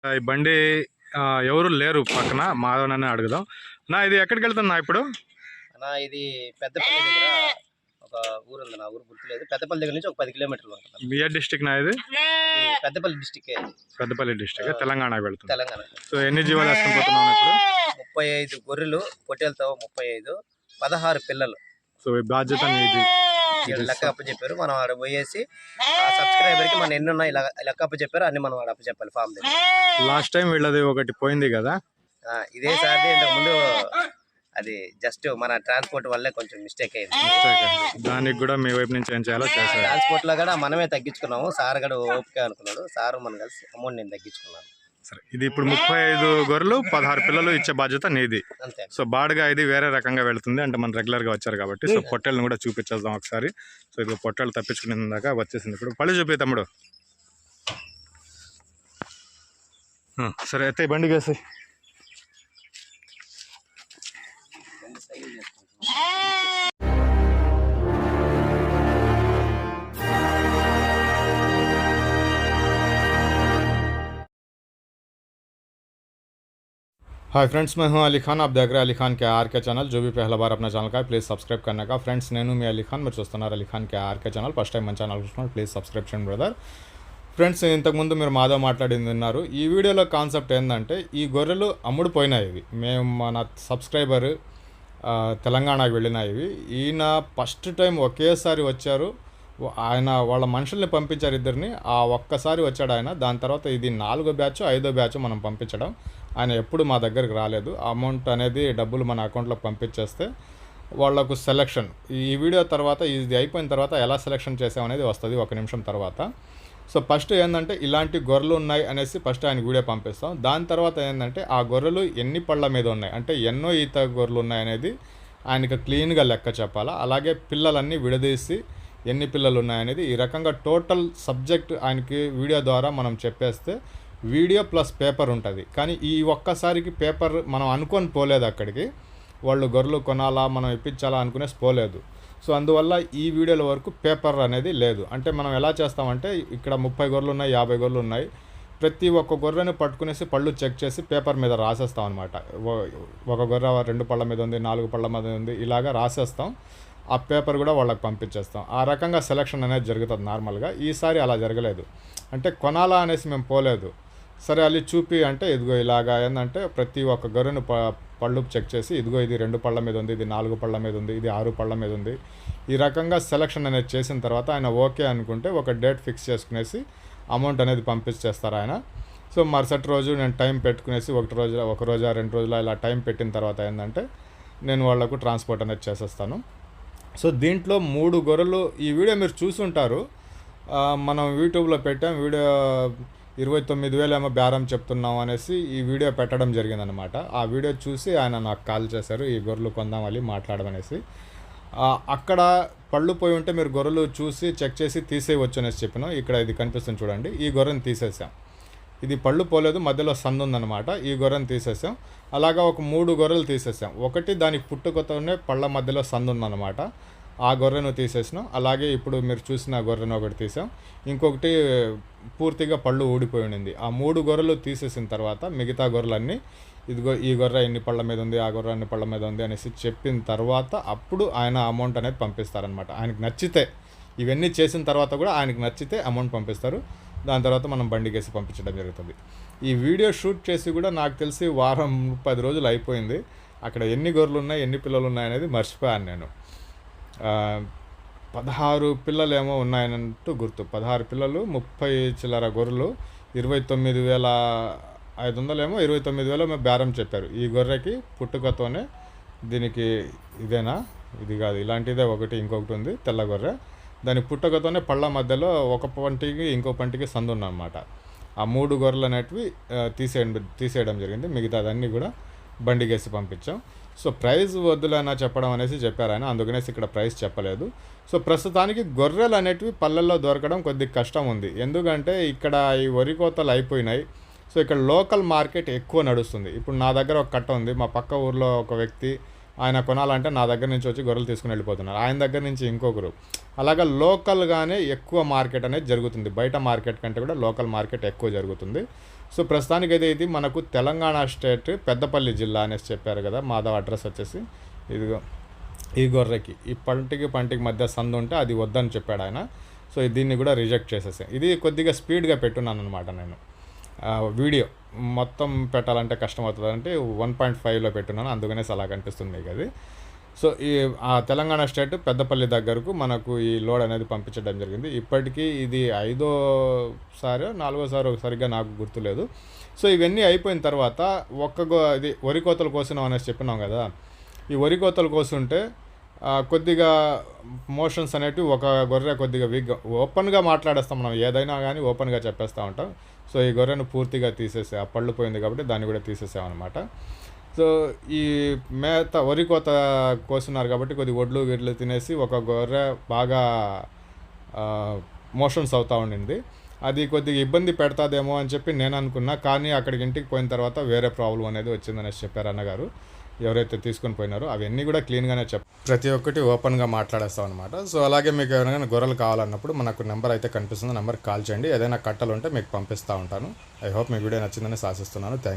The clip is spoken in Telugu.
ఈ బండి ఎవరు లేరు పక్కన, మాధవననే అడుగుదాం. నా ఇది ఎక్కడికి వెళ్తున్నా ఇప్పుడు? అన్నా ఇది పెద్దపల్లి దగ్గర ఒక ఊరు ఉంది, నా ఊరు గుర్తులేదు. పెద్దపల్లి దగ్గర నుంచి ఒక 10 కిలోమీటర్లు ఉంటుంది. ఏ డిస్టిక్ నా ఇది? పెద్దపల్లి డిస్టిక్. పెద్దపల్లి డిస్టిక్, తెలంగాణ వెళ్తుంది. తెలంగాణ. సో ఎన్ని జీవాలు వేసుకొని పోతున్నావు ఇప్పుడు? 35 గొర్రెలు, పొట్టేలతో 35, 16 పిల్లలు. సో ఈ బాధ్యత నీది. లెక్క అప్పచెప్పారు, మనం ఆడ పోయేసి సబ్స్క్రైబర్ కి మనం ఎన్ని ఉన్నాయి లెక్క అప్పచెప్పారు, అన్ని మనం ఆడ అప్పచెప్పాలి ఫామ్ దగ్గర. లాస్ట్ టైం వీళ్ళది ఒకటి పోయింది కదా, ఇదే సార్. ఇంతకు ముందు అది జస్ట్ మన ట్రాన్స్పోర్ట్ వల్లే కొంచెం మిస్టేక్ అయింది. దానికి కూడా మీ వైపు నుంచి ఏం చేయాలో చేశారు. ట్రాన్స్పోర్ట్ లో కూడా మనమే తగ్గించుకున్నాము. సార్ కూడా ఓపిక అనుకున్నాడు, సార్ మనం కలిసి అమౌంట్ నేను తగ్గించుకున్నాను. సరే, ఇది ఇప్పుడు 35 గొర్రెలు 16 పిల్లలు ఇచ్చే బాధ్యత నీది. అంతే. సో బాడుగా ఇది వేరే రకంగా వెళుతుంది, అంటే మనం రెగ్యులర్ గా వచ్చారు కాబట్టి. సో పొట్టేళ్ళని కూడా చూపించేద్దాం ఒకసారి. సో ఇది పొట్టేళ్ళు తప్పించుకునే దాకా వచ్చేసింది. ఇప్పుడు పళ్ళు చూపి తమ్ముడు. సరే అయితే బండి కేసి. हाय फ्रेंड्स, मैं हूं अली खान. आप देख रहे हैं अली खान के आर के चैनल. जो भी पहला बार अपना ఛానల్ का प्लीज़ सब्सक्राइब करने का. फ्रेंड्स నేను మీ అలీ ఖాన్, మీరు చూస్తున్నారు Ali Khan K R K channel. First time మన ఛానల్ చూస్తున్నారు, ప్లీజ్ సబ్స్క్రైబ్ చేయండి బ్రదర్. ఫ్రెండ్స్, ఇంతకుముందు మీరు మాధవ్ మాట్లాడింది విన్నారు. ఈ వీడియోలో కాన్సెప్ట్ ఏంటంటే, ఈ గొర్రెలు అమ్ముడు పోయినాయి. మేము మన సబ్స్క్రైబర్ తెలంగాణకు వెళ్ళినాయి. ఈయన ఫస్ట్ టైం ఒకేసారి వచ్చారు. ఆయన వాళ్ళ మనుషుల్ని పంపించారు, ఇద్దరిని. ఆ ఒక్కసారి వచ్చాడు ఆయన. దాని తర్వాత ఇది 4వ బ్యాచ్ 5వ బ్యాచ్ మనం పంపించడం. ఆయన ఎప్పుడు మా దగ్గరికి రాలేదు. అమౌంట్ అనేది డబ్బులు మన అకౌంట్లో పంపించేస్తే వాళ్ళకు సెలెక్షన్, ఈ వీడియో తర్వాత ఇది అయిపోయిన తర్వాత ఎలా సెలెక్షన్ చేసామనేది వస్తుంది 1 నిమిషం తర్వాత. సో ఫస్ట్ ఏంటంటే, ఇలాంటి గొర్రెలు ఉన్నాయి అనేసి ఫస్ట్ ఆయన వీడియో పంపిస్తాం. దాని తర్వాత ఏంటంటే, ఆ గొర్రెలు ఎన్ని పళ్ళ మీద ఉన్నాయి, అంటే ఎన్నో ఈత గొర్రెలు ఉన్నాయనేది ఆయనకి క్లీన్గా లెక్క చెప్పాలా. అలాగే పిల్లలన్నీ విడదీసి ఎన్ని పిల్లలు ఉన్నాయనేది, ఈ రకంగా టోటల్ సబ్జెక్ట్ ఆయనకి వీడియో ద్వారా మనం చెప్పేస్తే వీడియో ప్లస్ పేపర్ ఉంటుంది. కానీ ఈ ఒక్కసారికి పేపర్ మనం అనుకొని పోలేదు అక్కడికి. వాళ్ళు గొర్రెలు కొనాలా, మనం ఇప్పించాలా అనుకునేసి పోలేదు. సో అందువల్ల ఈ వీడియోల వరకు పేపర్ అనేది లేదు. అంటే మనం ఎలా చేస్తామంటే, ఇక్కడ 30 గొర్రెలు ఉన్నాయి, 50 గొర్రెలు ఉన్నాయి. ప్రతి ఒక్క గొర్రెని పట్టుకునేసి పళ్ళు చెక్ చేసి పేపర్ మీద రాసేస్తాం అనమాట. ఒక గొర్రె 2 పళ్ళ మీద ఉంది, 4 పళ్ళ మీద ఉంది, ఇలాగా రాసేస్తాం. ఆ పేపర్ కూడా వాళ్ళకి పంపించేస్తాం. ఆ రకంగా సెలక్షన్ అనేది జరుగుతుంది నార్మల్గా. ఈసారి అలా జరగలేదు. అంటే కొనాలా అనేసి మేము పోలేదు. సరే అది చూపి అంటే, ఇదిగో ఇలాగా ఏంటంటే, ప్రతి ఒక్క గొర్రెను పళ్ళు చెక్ చేసి, ఇదిగో ఇది 2 పళ్ళ మీద ఉంది, ఇది 4 పళ్ళ మీద ఉంది, ఇది 6 పళ్ళ మీద ఉంది, ఈ రకంగా సెలక్షన్ అనేది చేసిన తర్వాత ఆయన ఓకే అనుకుంటే ఒక డేట్ ఫిక్స్ చేసుకునేసి అమౌంట్ అనేది పంపించేస్తారు ఆయన. సో మరుసటి రోజు నేను టైం పెట్టుకునేసి ఒక రోజు 2 రోజుల ఇలా టైం పెట్టిన తర్వాత ఏంటంటే, నేను వాళ్లకు ట్రాన్స్పోర్ట్ అనేది చేసేస్తాను. సో దీంట్లో 3 గొర్రెలు, ఈ వీడియో మీరు చూసుంటారు, మనం యూట్యూబ్లో పెట్టాం. వీడియో 29,000 ఏమో బేరం చెప్తున్నాం అనేసి ఈ వీడియో పెట్టడం జరిగిందనమాట. ఆ వీడియో చూసి ఆయన నాకు కాల్ చేశారు, ఈ గొర్రెలు కొందామని మాట్లాడమనేసి. అక్కడ పళ్ళు పోయి ఉంటే మీరు గొర్రెలు చూసి చెక్ చేసి తీసేయవచ్చు అనేసి చెప్పినాం. ఇక్కడ ఇది కనిపిస్తుంది చూడండి, ఈ గొర్రెని తీసేసాం. ఇది పళ్ళు పోలేదు, మధ్యలో సందు ఉందన్నమాట. ఈ గొర్రెని తీసేసాం. అలాగా ఒక 3 గొర్రెలు తీసేసాం. ఒకటి దానికి పుట్టుకతోనే పళ్ళ మధ్యలో సందు ఉందన్నమాట, ఆ గొర్రెను తీసేసినాం. అలాగే ఇప్పుడు మీరు చూసిన గొర్రెను ఒకటి తీసాం. ఇంకొకటి పూర్తిగా పళ్ళు ఊడిపోయి ఉండింది. ఆ 3 గొర్రెలు తీసేసిన తర్వాత మిగతా గొర్రెలన్నీ, ఇదిగో ఈ గొర్రె ఇన్ని పళ్ళ మీద ఉంది, ఆ గొర్రె అన్ని పళ్ళ మీద ఉంది అనేసి చెప్పిన తర్వాత అప్పుడు ఆయన అమౌంట్ అనేది పంపిస్తారనమాట. ఆయనకు నచ్చితే, ఇవన్నీ చేసిన తర్వాత కూడా ఆయనకు నచ్చితే అమౌంట్ పంపిస్తారు. దాని తర్వాత మనం బండికేసి పంపించడం జరుగుతుంది. ఈ వీడియో షూట్ చేసి కూడా నాకు తెలిసి వారం 10 రోజులు అయిపోయింది. అక్కడ ఎన్ని గొర్రెలు ఉన్నాయి, ఎన్ని పిల్లలు ఉన్నాయనేది మర్చిపోయాను నేను. 16 పిల్లలు ఏమో ఉన్నాయన్నట్టు గుర్తు. 16 పిల్లలు, 30 చిల్లర గొర్రెలు, 29,500 ఏమో 29,000 ఏమో బేరం చెప్పారు. ఈ గొర్రెకి పుట్టుకతోనే, దీనికి ఇదేనా, ఇది కాదు, ఇలాంటిదే ఒకటి ఇంకొకటి ఉంది తెల్ల గొర్రె. దాని పుట్టుకతోనే పళ్ళ మధ్యలో ఒక పంటికి ఇంకో పంటికి సందు ఉందన్నమాట. ఆ 3 గొర్రెలు అనేటివి తీసేయడం జరిగింది. మిగతాదన్నీ కూడా బండికేసి పంపించాం. సో ప్రైస్ వద్దులైనా చెప్పడం అనేసి చెప్పారు ఆయన, అందుకనేసి ఇక్కడ ప్రైస్ చెప్పలేదు. సో ప్రస్తుతానికి గొర్రెలు అనేటివి పల్లెల్లో దొరకడం కొద్దిగా కష్టం ఉంది. ఎందుకంటే ఇక్కడ ఈ వరి కోతలు అయిపోయినాయి. సో ఇక్కడ లోకల్ మార్కెట్ ఎక్కువ నడుస్తుంది. ఇప్పుడు నా దగ్గర ఒక కట్ట ఉంది, మా పక్క ఊర్లో ఒక వ్యక్తి ఆయన కొనాలంటే నా దగ్గర నుంచి వచ్చి గొర్రెలు తీసుకుని వెళ్ళిపోతున్నారు, ఆయన దగ్గర నుంచి ఇంకొకరు. అలాగా లోకల్గానే ఎక్కువ మార్కెట్ అనేది జరుగుతుంది. బయట మార్కెట్ కంటే కూడా లోకల్ మార్కెట్ ఎక్కువ జరుగుతుంది. సో ప్రస్తుతానికైతే ఇది మనకు తెలంగాణ స్టేట్ పెద్దపల్లి జిల్లా అనేసి చెప్పారు కదా. మాధవ్ అడ్రస్ వచ్చేసి ఇదిగో ఈ గొర్రెకి ఈ పంటికి మధ్య సందు ఉంటే అది వద్దని చెప్పాడు ఆయన. సో దీన్ని కూడా రిజెక్ట్ చేసేసాను. ఇది కొద్దిగా స్పీడ్గా పెట్టున్నాను అనమాట నేను. వీడియో మొత్తం పెట్టాలంటే కష్టం అవుతుంది అంటే 1.5లో పెట్టున్నాను, అందుకనేసి అలా కనిపిస్తుంది మీకు అది. సో ఈ తెలంగాణ స్టేట్ పెద్దపల్లి దగ్గరకు మనకు ఈ లోడ్ అనేది పంపించడం జరిగింది. ఇప్పటికీ ఇది 5వ సారి 4వ సారి సరిగ్గా నాకు గుర్తులేదు. సో ఇవన్నీ అయిపోయిన తర్వాత ఇది వరి కోతలు కోసినాం అనేసి చెప్పినాం కదా. ఈ వరి కోతలు కోసుంటే కొద్దిగా మోషన్స్ అనేటివి ఒక గొర్రె కొద్దిగా వీక్గా ఓపెన్గా మాట్లాడేస్తాం మనం, ఏదైనా కానీ ఓపెన్గా చెప్పేస్తూ ఉంటాం. సో ఈ గొర్రెను పూర్తిగా తీసేసే ఆ పళ్ళు పోయింది కాబట్టి దాన్ని కూడా తీసేసామన్నమాట. సో ఈ వరి కోత కోస్తున్నారు కాబట్టి కొద్దిగా ఒడ్లు గిడ్లు తినేసి ఒక గొర్రె బాగా మోషన్స్ అవుతూ ఉండింది. అది కొద్దిగా ఇబ్బంది పెడతాదేమో అని చెప్పి నేను అనుకున్నా. కానీ అక్కడికి ఇంటికి పోయిన తర్వాత వేరే ప్రాబ్లం అనేది వచ్చిందనేసి చెప్పారు అన్నగారు, ఎవరైతే తీసుకొని పోయినారో. అవన్నీ కూడా క్లీన్గానే ప్రతి ఒక్కటి ఓపెన్గా మాట్లాడేస్తాం అనమాట. సో అలాగే మీకు ఎవరైనా గొర్రెలు కావాలన్నప్పుడు మనకు నెంబర్ అయితే కనిపిస్తుంది, నెంబర్కి కాల్ చేయండి. ఏదైనా కట్టలు ఉంటే మీకు పంపిస్తూ ఉంటాను. ఐ హోప్ మీ వీడియో నచ్చిందని ఆశిస్తున్నాను. థ్యాంక్